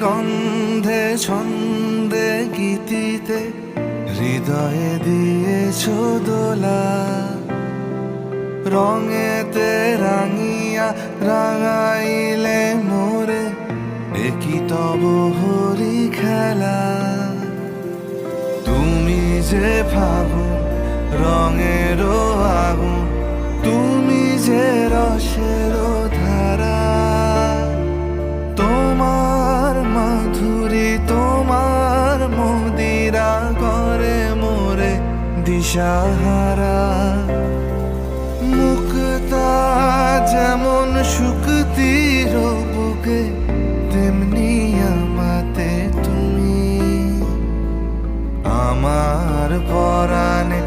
গন্ধে ছন্দে গীতিতে হৃদয়ে দিয়েছ দোলা, রঙেতে রাঙিয়া রাঙাইলে মোরে একই তব হরি খেলা। তুমি যে ফাগুন রঙেরও আগুন, তুমি যে রসেরও ধারা, তোমার মাধুরী তোমার মদিরা করে মোরে দিশাহারা। মুক্তা যেমন শুকতির বুকে, তেমনি আমাতে তুমি আমার পরাণে